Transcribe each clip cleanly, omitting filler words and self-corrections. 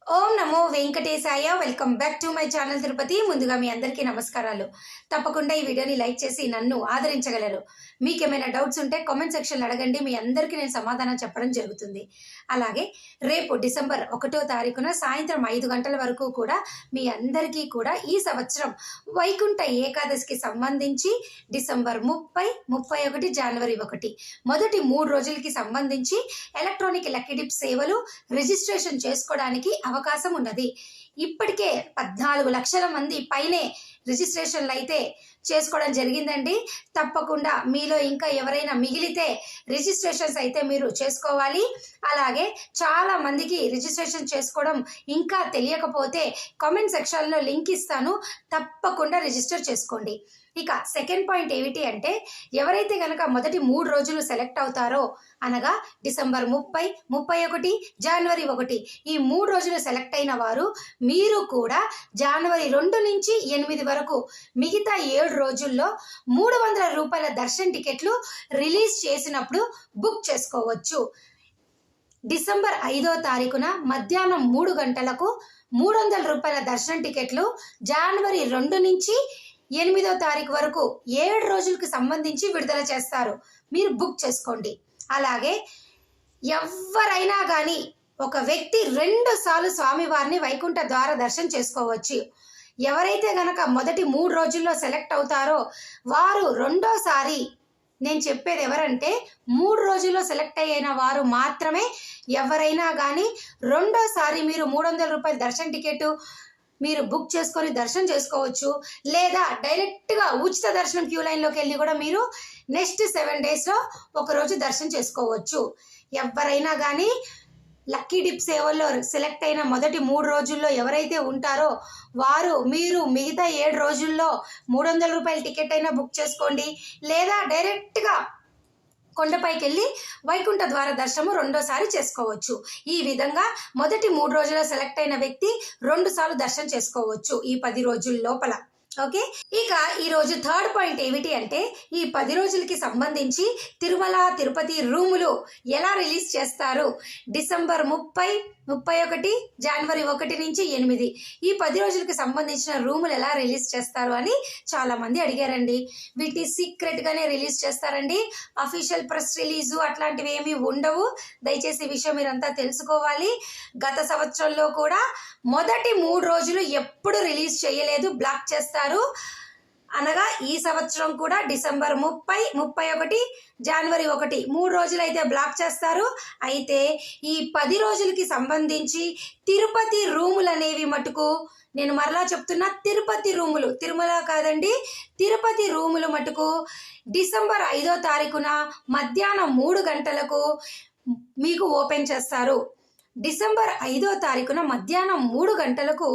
Om Namo Venkatesaya. Welcome back to my channel Tirupati. ముందుగా మీ అందరికీ నమస్కారాలు. తప్పకుండా ఈ వీడియోని లైక్ చేసి నన్ను ఆదరించగలరు. మీకేమైనా డౌట్స్ ఉంటే కామెంట్ సెక్షన్లో అడగండి. మీ అందరికీ నేను సమాధానం చెప్పడం జరుగుతుంది. అలాగే రేపు డిసెంబర్ 1వ తారీఖున సాయంత్రం 5 గంటల వరకు కూడా మీ అందరికీ కూడా ఈ సంవత్సరం వైకుంఠ ఏకాదశికి సంబంధించి డిసెంబర్ 30, 31, జనవరి 1 మొదటి 3 రోజులకి సంబంధించి ఎలక్ట్రానిక్ లక్కీ డిప్ సేవలు రిజిస్ట్రేషన్ చేసుకోవడానికి అవకాశం ఉన్నది. ఇప్పటికే 14 లక్షల మంది పైనే రిజిస్ట్రేషన్లు అయితే చేసుకోవడం జరిగిందండి. తప్పకుండా మీలో ఇంకా ఎవరైనా మిగిలితే రిజిస్ట్రేషన్స్ అయితే మీరు చేసుకోవాలి. అలాగే చాలా మందికి రిజిస్ట్రేషన్ చేసుకోవడం ఇంకా తెలియకపోతే కామెంట్ సెక్షన్లో లింక్ ఇస్తాను, తప్పకుండా రిజిస్టర్ చేసుకోండి. ఇక సెకండ్ పాయింట్ ఏమిటి అంటే, ఎవరైతే కనుక మొదటి 3 రోజులు సెలెక్ట్ అవుతారో అనగా డిసెంబర్ 30, 31, జనవరి 1 ఈ 3 రోజులు సెలెక్ట్ అయిన వారు మీరు కూడా జనవరి 2 నుంచి 8 వరకు మిగతా 7 రోజుల్లో 300 రూపాయల దర్శన్ టికెట్లు రిలీజ్ చేసినప్పుడు బుక్ చేసుకోవచ్చు. డిసెంబర్ 5వ తారీఖున మధ్యాహ్నం 3 గంటలకు 300 రూపాయల దర్శన్ టికెట్లు జనవరి 2 నుంచి 8వ తారీఖు వరకు 7 రోజులకు సంబంధించి విడుదల చేస్తారు. మీరు బుక్ చేసుకోండి. అలాగే ఎవరైనా కానీ ఒక వ్యక్తి 2 సార్లు స్వామివారిని వైకుంఠ ద్వార దర్శనం చేసుకోవచ్చు. ఎవరైతే గనక మొదటి 3 రోజుల్లో సెలెక్ట్ అవుతారో వారు రెండోసారి, నేను చెప్పేది ఎవరంటే 3 రోజుల్లో సెలెక్ట్ అయిన వారు మాత్రమే, ఎవరైనా కానీ రెండోసారి మీరు 300 రూపాయల దర్శన్ టికెట్ మీరు బుక్ చేసుకొని దర్శనం చేసుకోవచ్చు. లేదా డైరెక్ట్గా ఉచిత దర్శనం క్యూ లైన్లోకి వెళ్ళి కూడా మీరు నెక్స్ట్ 7 డేస్లో ఒకరోజు దర్శనం చేసుకోవచ్చు. ఎవరైనా కానీ లక్కీ డిప్ సేవల్లో సెలెక్ట్ అయిన మొదటి 3 రోజుల్లో ఎవరైతే ఉంటారో వారు మీరు మిగతా 7 రోజుల్లో 300 రూపాయల టికెట్ అయినా బుక్ చేసుకోండి. లేదా డైరెక్ట్గా కొండపైకి వెళ్ళి వైకుంఠ ద్వార దర్శనము రెండోసారి చేసుకోవచ్చు. ఈ విధంగా మొదటి 3 రోజుల్లో సెలెక్ట్ అయిన వ్యక్తి 2 సార్లు దర్శనం చేసుకోవచ్చు ఈ 10 రోజుల లోపల. ఓకే, ఇక ఈరోజు థర్డ్ పాయింట్ ఏమిటి అంటే, ఈ 10 రోజులకి సంబంధించి తిరుమల తిరుపతి రూములు ఎలా రిలీజ్ చేస్తారు, డిసెంబర్ 30, 31, జనవరి 1 నుంచి 8 ఈ 10 రోజులకి సంబంధించిన రూములు ఎలా రిలీజ్ చేస్తారు అని చాలా మంది అడిగారండి. వీటిని సీక్రెట్గానే రిలీజ్ చేస్తారండి. అఫీషియల్ ప్రెస్ రిలీజు అట్లాంటివి ఏమీ ఉండవు. దయచేసి ఈ విషయం మీరంతా తెలుసుకోవాలి. గత సంవత్సరంలో కూడా మొదటి 3 రోజులు ఎప్పుడు రిలీజ్ చేయలేదు, బ్లాక్ చేస్తారు. అనగా ఈ సంవత్సరం కూడా డిసెంబర్ 30, 31, జనవరి 1 3 రోజులైతే బ్లాక్ చేస్తారు. అయితే ఈ 10 రోజులకి సంబంధించి తిరుపతి రూములు అనేవి మటుకు, నేను మరలా చెప్తున్నా, తిరుపతి రూములు, తిరుమల కాదండి, తిరుపతి రూములు మటుకు డిసెంబర్ 5వ తారీఖున మధ్యాహ్నం 3 గంటలకు మీకు ఓపెన్ చేస్తారు. డిసెంబర్ 5వ తారీఖున మధ్యాహ్నం 3 గంటలకు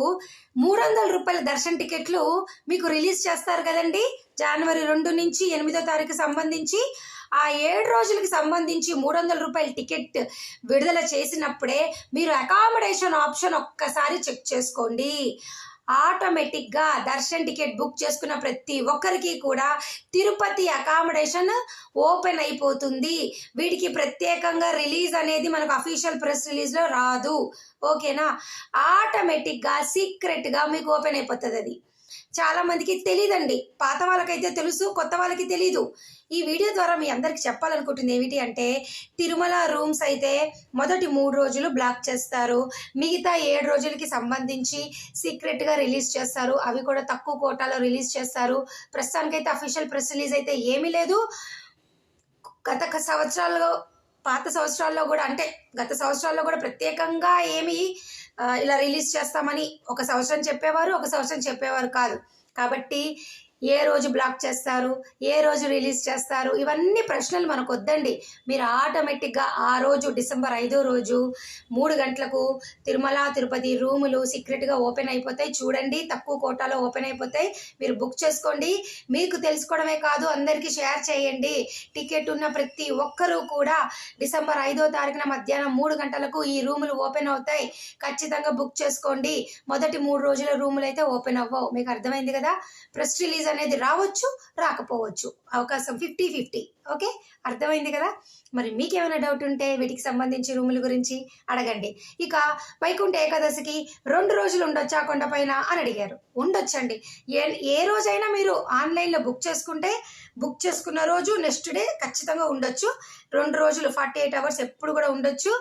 300 రూపాయల దర్శన్ టికెట్లు మీకు రిలీజ్ చేస్తారు కదండి. జనవరి 2 నుంచి 8వ తారీఖు సంబంధించి ఆ 7 రోజులకి సంబంధించి 300 రూపాయల టికెట్ విడుదల చేసినప్పుడే మీరు అకామిడేషన్ ఆప్షన్ ఒక్కసారి చెక్ చేసుకోండి. ఆటోమేటిక్గా దర్శన్ టికెట్ బుక్ చేసుకున్న ప్రతి ఒక్కరికి కూడా తిరుపతి అకామిడేషన్ ఓపెన్ అయిపోతుంది. వీటికి ప్రత్యేకంగా రిలీజ్ అనేది మనకు అఫీషియల్ ప్రెస్ రిలీజ్లో రాదు. ఓకేనా, ఆటోమేటిక్గా సీక్రెట్గా మీకు ఓపెన్ అయిపోతుంది. అది చాలా మందికి తెలియదండి. పాత వాళ్ళకైతే తెలుసు, కొత్త వాళ్ళకి తెలీదు. ఈ వీడియో ద్వారా మీ అందరికి చెప్పాలనుకుంటుంది ఏమిటి అంటే, తిరుమల రూమ్స్ అయితే మొదటి 3 రోజులు బ్లాక్ చేస్తారు. మిగతా 7 రోజులకి సంబంధించి సీక్రెట్గా రిలీజ్ చేస్తారు. అవి కూడా తక్కువ కోటాలో రిలీజ్ చేస్తారు. ప్రస్తుతానికైతే అఫీషియల్ ప్రెస్ రిలీజ్ అయితే ఏమీ లేదు. గత సంవత్సరాల్లో, పాత సంవత్సరాల్లో కూడా, అంటే గత సంవత్సరాల్లో కూడా ప్రత్యేకంగా ఏమి ఇలా రిలీజ్ చేస్తామని ఒక సంవత్సరం చెప్పేవారు, ఒక సంవత్సరం చెప్పేవారు కాదు. కాబట్టి ఏ రోజు బ్లాక్ చేస్తారు, ఏ రోజు రిలీజ్ చేస్తారు, ఇవన్నీ ప్రశ్నలు మనకు వద్దండి. మీరు ఆటోమేటిక్గా ఆ రోజు డిసెంబర్ 5వ రోజు 3 గంటలకు తిరుమల తిరుపతి రూములు సీక్రెట్గా ఓపెన్ అయిపోతాయి. చూడండి, తక్కువ కోటాలో ఓపెన్ అయిపోతాయి. మీరు బుక్ చేసుకోండి. మీకు తెలుసుకోవడమే కాదు, అందరికీ షేర్ చేయండి. టికెట్ ఉన్న ప్రతి ఒక్కరూ కూడా డిసెంబర్ 5వ తారీఖున మధ్యాహ్నం 3 గంటలకు ఈ రూములు ఓపెన్ అవుతాయి. ఖచ్చితంగా బుక్ చేసుకోండి. మొదటి 3 రోజుల రూములు అయితే ఓపెన్ అవ్వవు. మీకు అర్థమైంది కదా. ప్రెస్ రిలీజ్ మెసేజ్ అనేది రావచ్చు, రాకపోవచ్చు. అవకాశం 50-50. ఓకే, అర్థమైంది కదా. మరి మీకేమైనా డౌట్ ఉంటే వీటికి సంబంధించి రూముల గురించి అడగండి. ఇక వైకుంఠ ఏకాదశికి 2 రోజులు ఉండొచ్చా కొండపైన అని అడిగారు. ఉండొచ్చండి. ఏ రోజైనా మీరు ఆన్లైన్లో బుక్ చేసుకుంటే బుక్ చేసుకున్న రోజు నెక్స్ట్ డే ఖచ్చితంగా ఉండొచ్చు. 2 రోజులు 48 అవర్స్ ఎప్పుడు కూడా ఉండొచ్చు.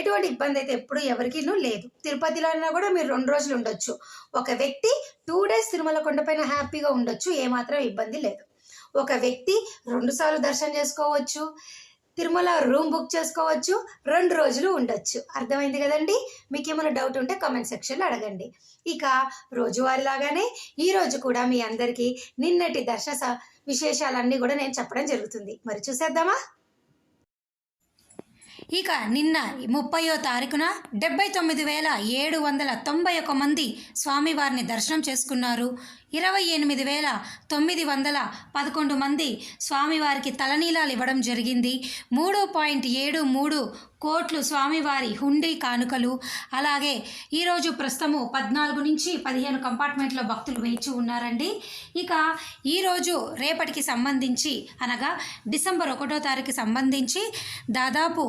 ఎటువంటి ఇబ్బంది అయితే ఎప్పుడు ఎవరికీ లేదు. తిరుపతిలో అయినా కూడా మీరు 2 రోజులు ఉండొచ్చు. ఒక వ్యక్తి 2 డేస్ తిరుమల కొండపైన హ్యాపీగా ఉండొచ్చు, ఏమాత్రం ఇబ్బంది లేదు. ఒక వ్యక్తి 2 సార్లు దర్శనం చేసుకోవచ్చు, తిరుమల రూమ్ బుక్ చేసుకోవచ్చు, 2 రోజులు ఉండొచ్చు. అర్థమైంది కదండి. మీకు ఏమైనా డౌట్ ఉంటే కామెంట్ సెక్షన్లో అడగండి. ఇక రోజువారీలాగానే ఈరోజు కూడా మీ అందరికీ నిన్నటి దర్శన విశేషాలన్నీ కూడా నేను చెప్పడం జరుగుతుంది. మరి చూసేద్దామా. ఇక నిన్న 30వ తారీఖున 79,791 మంది స్వామివారిని దర్శనం చేసుకున్నారు. 28,911 మంది స్వామివారికి తలనీలాలు ఇవ్వడం జరిగింది. 3.73 కోట్లు స్వామివారి హుండీ కానుకలు. అలాగే ఈరోజు ప్రస్తుతము 14 నుంచి 15 కంపార్ట్మెంట్లో భక్తులు వేచి ఉన్నారండి. ఇక ఈరోజు రేపటికి సంబంధించి అనగా డిసెంబర్ 1వ తారీఖుకి సంబంధించి దాదాపు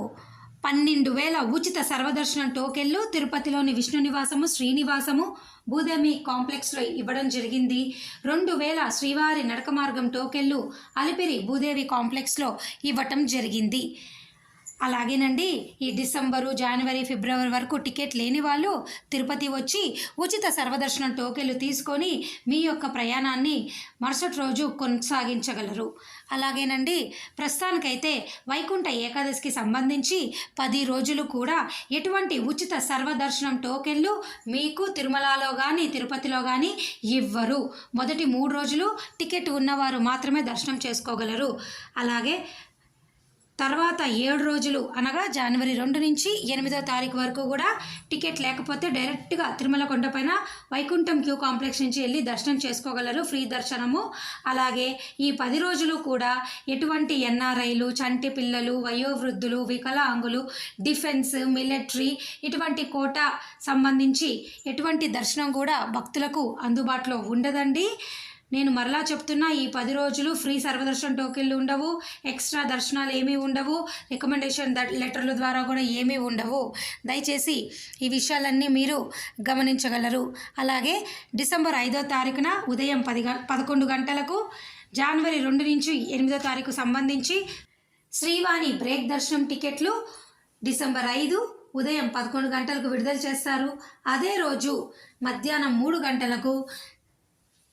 12,000 ఉచిత సర్వదర్శనం టోకెన్లు తిరుపతిలోని విష్ణు నివాసము, శ్రీనివాసము, భూదేవి కాంప్లెక్స్లో ఇవ్వడం జరిగింది. 2,000 శ్రీవారి నడక మార్గం టోకెన్లు అలిపిరి భూదేవి కాంప్లెక్స్లో ఇవ్వటం జరిగింది. అలాగేనండి, ఈ డిసెంబరు, జనవరి, ఫిబ్రవరి వరకు టికెట్ లేని వాళ్ళు తిరుపతి వచ్చి ఉచిత సర్వదర్శనం టోకెన్లు తీసుకొని మీ యొక్క ప్రయాణాన్ని మరుసటి రోజు కొనసాగించగలరు. అలాగేనండి, ప్రస్తుతానికైతే వైకుంఠ ఏకాదశికి సంబంధించి 10 రోజులు కూడా ఎటువంటి ఉచిత సర్వదర్శనం టోకెన్లు మీకు తిరుమలలో కానీ తిరుపతిలో కానీ ఇవ్వరు. మొదటి 3 రోజులు టికెట్ ఉన్నవారు మాత్రమే దర్శనం చేసుకోగలరు. అలాగే తర్వాత 7 రోజులు అనగా జనవరి 2 నుంచి 8వ తారీఖు వరకు కూడా టికెట్ లేకపోతే డైరెక్ట్గా తిరుమల కొండపైన వైకుంఠం క్యూ కాంప్లెక్స్ నుంచి వెళ్ళి దర్శనం చేసుకోగలరు, ఫ్రీ దర్శనము. అలాగే ఈ 10 రోజులు కూడా ఎటువంటి ఎన్ఆర్ఐలు, చంటి పిల్లలు, వయోవృద్ధులు, వికలాంగులు, డిఫెన్స్, మిలిటరీ ఇటువంటి కోటా సంబంధించి ఎటువంటి దర్శనం కూడా భక్తులకు అందుబాటులో ఉండదండి. నేను మరలా చెప్తున్నా, ఈ 10 రోజులు ఫ్రీ సర్వదర్శనం టోకెన్లు ఉండవు, ఎక్స్ట్రా దర్శనాలు ఏమీ ఉండవు, రికమెండేషన్ లెటర్ల ద్వారా కూడా ఏమీ ఉండవు. దయచేసి ఈ విషయాలన్నీ మీరు గమనించగలరు. అలాగే డిసెంబర్ 5వ తారీఖున ఉదయం 11 గంటలకు, జనవరి 2 నుంచి 8వ తారీఖు సంబంధించి శ్రీవాణి బ్రేక్ దర్శనం టికెట్లు డిసెంబర్ 5 ఉదయం 11 గంటలకు విడుదల చేస్తారు. అదే రోజు మధ్యాహ్నం 3 గంటలకు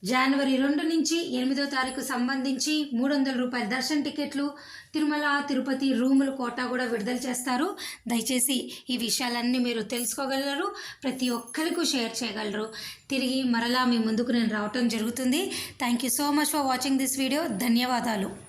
జనవరి 2 నుంచి 8వ తారీఖు సంబంధించి 300 రూపాయల దర్శన టికెట్లు, తిరుమల తిరుపతి రూముల కోటా కూడా విడుదల చేస్తారు. దయచేసి ఈ విషయాలన్నీ మీరు తెలుసుకోగలరు, ప్రతి ఒక్కరికి షేర్ చేయగలరు. తిరిగి మరలా మీ ముందుకు నేను రావటం జరుగుతుంది. Thank you so much for watching this video. ధన్యవాదాలు.